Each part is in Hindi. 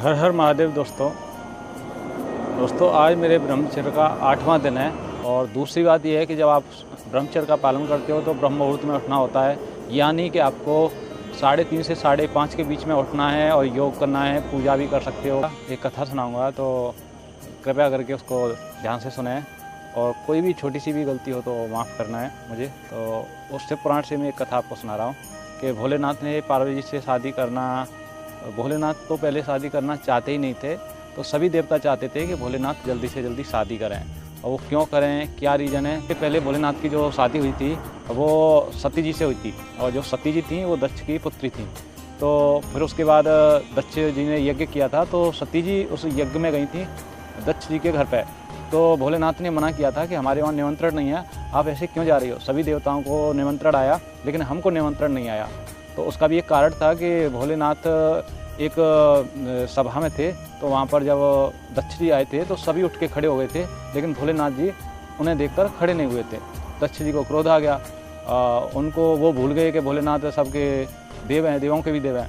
हर हर महादेव दोस्तों आज मेरे ब्रह्मचर्य का 8वां दिन है। और दूसरी बात यह है कि जब आप ब्रह्मचर्य का पालन करते हो तो ब्रह्म मुहूर्त में उठना होता है, यानी कि आपको 3:30 से 5:30 के बीच में उठना है और योग करना है, पूजा भी कर सकते हो। एक कथा सुनाऊंगा तो कृपया करके उसको ध्यान से सुनें और कोई भी छोटी सी भी गलती हो तो माफ़ करना है मुझे। तो उस शिव पुराण से मैं एक कथा आपको सुना रहा हूँ कि भोलेनाथ ने पार्वती जी से शादी करना, भोलेनाथ तो पहले शादी करना चाहते ही नहीं थे, तो सभी देवता चाहते थे कि भोलेनाथ जल्दी से जल्दी शादी करें। और वो क्यों करें, क्या रीज़न है कि पहले भोलेनाथ की जो शादी हुई थी वो सती जी से हुई थी, और जो सती जी थी वो दक्ष की पुत्री थी। तो फिर उसके बाद दक्ष जी ने यज्ञ किया था, तो सती जी उस यज्ञ में गई थी दक्ष जी के घर पे। तो भोलेनाथ ने मना किया था कि हमारे वहाँ निमंत्रण नहीं है, आप ऐसे क्यों जा रही हो, सभी देवताओं को निमंत्रण आया लेकिन हमको निमंत्रण नहीं आया। तो उसका भी एक कारण था कि भोलेनाथ एक सभा में थे, तो वहाँ पर जब दक्ष जी आए थे तो सभी उठ के खड़े हो गए थे, लेकिन भोलेनाथ जी उन्हें देखकर खड़े नहीं हुए थे। दक्ष जी को क्रोध आ गया, उनको वो भूल गए कि भोलेनाथ सबके देव हैं, देवों के भी देव हैं।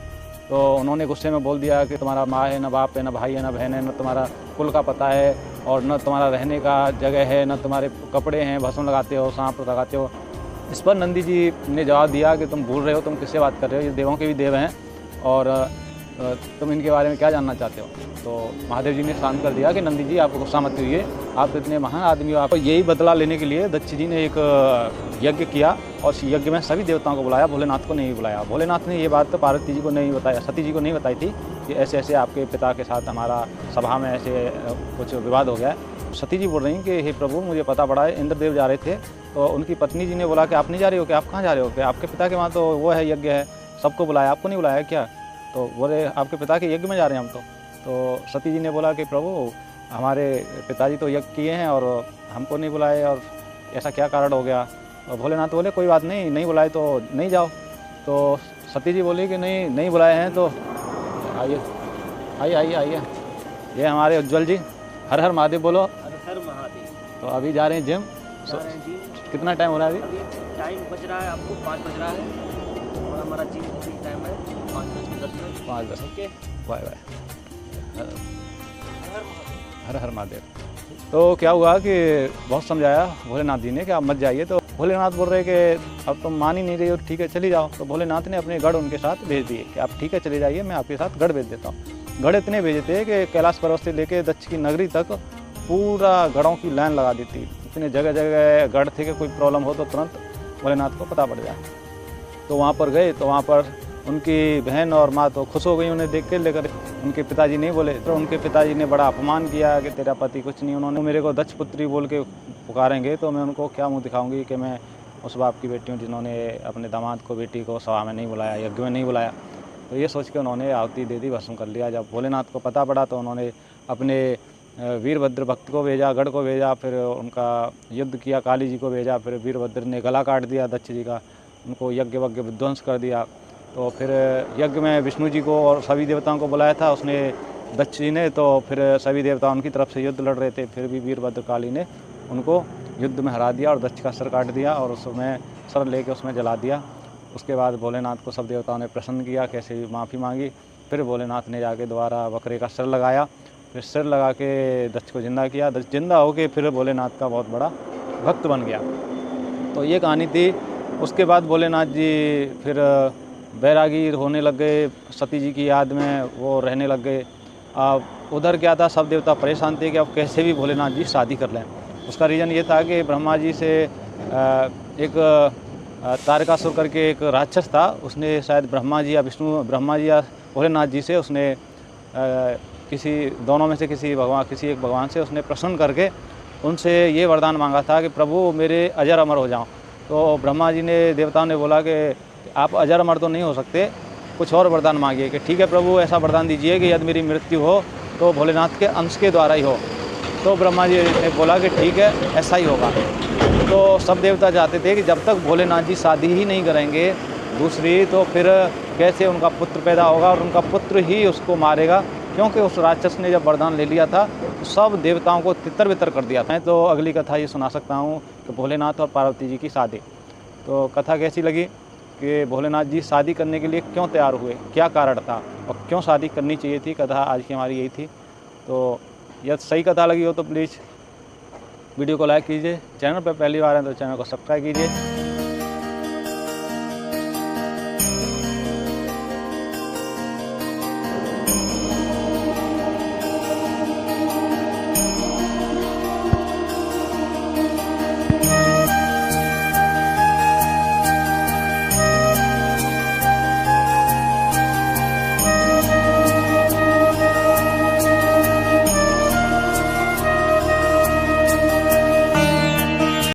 तो उन्होंने गुस्से में बोल दिया कि तुम्हारा माँ है, न बाप है, न भाई है, न बहन है, न तुम्हारा कुल का पता है, और न तुम्हारा रहने का जगह है, न तुम्हारे कपड़े हैं, भस्म लगाते हो, सांप लगाते हो। इस पर नंदी जी ने जवाब दिया कि तुम भूल रहे हो, तुम किससे बात कर रहे हो, ये देवों के भी देव हैं और तुम इनके बारे में क्या जानना चाहते हो। तो महादेव जी ने शांत कर दिया कि नंदी जी आप गुस्सा मत हुइए, आप तो इतने महान आदमी हो। आप यही बदला लेने के लिए दक्ष जी ने एक यज्ञ किया और उस यज्ञ में सभी देवताओं को बुलाया, भोलेनाथ को नहीं बुलाया। भोलेनाथ ने ये बात तो पार्वती जी को नहीं बताया, सती जी को नहीं बताई थी कि ऐसे ऐसे आपके पिता के साथ हमारा सभा में ऐसे कुछ विवाद हो गया है। सती जी बोल रही कि हे प्रभु मुझे पता पड़ा है, इंद्रदेव जा रहे थे, तो उनकी पत्नी जी ने बोला कि आप नहीं जा रहे हो, कि आप कहाँ जा रहे हो, कि आपके पिता के वहाँ तो वो है यज्ञ है, सबको बुलाया, आपको नहीं बुलाया क्या। तो बोले आपके पिता के यज्ञ में जा रहे हैं हम तो सती जी ने बोला कि प्रभु हमारे पिताजी तो यज्ञ किए हैं और हमको नहीं बुलाए, और ऐसा क्या कारण हो गया। और भोलेनाथ बोले कोई बात नहीं, नहीं बुलाए तो नहीं जाओ। तो सती जी बोली कि नहीं बुलाए हैं तो आइए आइए आइए आइए, ये हमारे उज्ज्वल जी। हर हर महादेव बोलो। हर हर महादेव। तो अभी जा रहे हैं जिम। कितना टाइम हो रहा है अभी टाइम बज रहा है, आपको 5 बज रहा है और हमारा जिम टाइम है 5:10। 5:10। Okay, bye bye. हर महादेव। हर हर महादेव। तो क्या हुआ कि बहुत समझाया भोलेनाथ जी ने कि आप मत जाइए, तो भोलेनाथ बोल रहे कि अब तुम मान ही नहीं रही हो, ठीक है चली जाओ। तो भोलेनाथ ने अपने गढ़ उनके साथ भेज दिए कि आप ठीक है चले जाइए, मैं आपके साथ गढ़ भेज देता हूँ। गढ़ इतने भेजे थे कि कैलाश पर्वत से लेके दक्ष की नगरी तक पूरा गढ़ों की लाइन लगा दी थी। इतने जगह जगह गढ़ थे कि कोई प्रॉब्लम हो तो तुरंत भोलेनाथ को पता पड़ जाए। तो वहाँ पर गए तो वहाँ पर उनकी बहन और माँ तो खुश हो गई उन्हें देख के, लेकर उनके पिताजी नहीं बोले। तो उनके पिताजी ने बड़ा अपमान किया कि तेरा पति कुछ नहीं, उन्होंने मेरे को दक्ष पुत्री बोल के पुकारेंगे तो मैं उनको क्या मुँह दिखाऊंगी कि मैं उस बाप की बेटी हूँ जिन्होंने अपने दामाद को, बेटी को सभा में नहीं बुलाया, यज्ञ में नहीं बुलाया। तो ये सोच के उन्होंने आहुति दे दी, भस्म कर लिया। जब भोलेनाथ को पता पड़ा तो उन्होंने अपने वीरभद्र भक्त को भेजा, गढ़ को भेजा, फिर उनका युद्ध किया, काली जी को भेजा, फिर वीरभद्र ने गला काट दिया दक्ष जी का, उनको यज्ञ वज्ञ विध्वंस कर दिया। तो फिर यज्ञ में विष्णु जी को और सभी देवताओं को बुलाया था उसने दक्ष जी ने, तो फिर सभी देवता उनकी तरफ से युद्ध लड़ रहे थे, फिर भी वीरभद्र काली ने उनको युद्ध में हरा दिया और दक्ष का सर काट दिया और उसमें सर लेके उसमें जला दिया। उसके बाद भोलेनाथ को सब देवताओं ने प्रसन्न किया, कैसे भी माफ़ी मांगी। फिर भोलेनाथ ने जाके दोबारा बकरे का सिर लगाया, फिर सिर लगा के दक्ष को जिंदा किया। दक्ष जिंदा होके फिर भोलेनाथ का बहुत बड़ा भक्त बन गया। तो ये कहानी थी। उसके बाद भोलेनाथ जी फिर बैरागी होने लग गए, सती जी की याद में वो रहने लग गए। अब उधर क्या था, सब देवता परेशान थे कि अब कैसे भी भोलेनाथ जी शादी कर लें। उसका रीज़न ये था कि ब्रह्मा जी से एक तारकासुर करके एक राक्षस था, उसने शायद ब्रह्मा जी या भोलेनाथ जी से उसने किसी दोनों में से किसी एक भगवान से उसने प्रसन्न करके उनसे ये वरदान मांगा था कि प्रभु मेरे अजर अमर हो जाओ। तो ब्रह्मा जी ने, देवताओं ने बोला कि आप अजर अमर तो नहीं हो सकते, कुछ और वरदान मांगिए। कि ठीक है प्रभु ऐसा वरदान दीजिए कि यदि मेरी मृत्यु हो तो भोलेनाथ के अंश के द्वारा ही हो। तो ब्रह्मा जी ने बोला कि ठीक है ऐसा ही होगा। तो सब देवता चाहते थे कि जब तक भोलेनाथ जी शादी ही नहीं करेंगे दूसरी, तो फिर कैसे उनका पुत्र पैदा होगा और उनका पुत्र ही उसको मारेगा, क्योंकि उस राक्षस ने जब वरदान ले लिया था तो सब देवताओं को तितर बितर कर दिया था। तो अगली कथा ये सुना सकता हूँ कि भोलेनाथ और पार्वती जी की शादी। तो कथा कैसी लगी कि भोलेनाथ जी शादी करने के लिए क्यों तैयार हुए, क्या कारण था और क्यों शादी करनी चाहिए थी। कथा आज की हमारी यही थी। तो यह सही कथा लगी हो तो प्लीज़ वीडियो को लाइक कीजिए, चैनल पर पहली बार है तो चैनल को सब्सक्राइब कीजिए।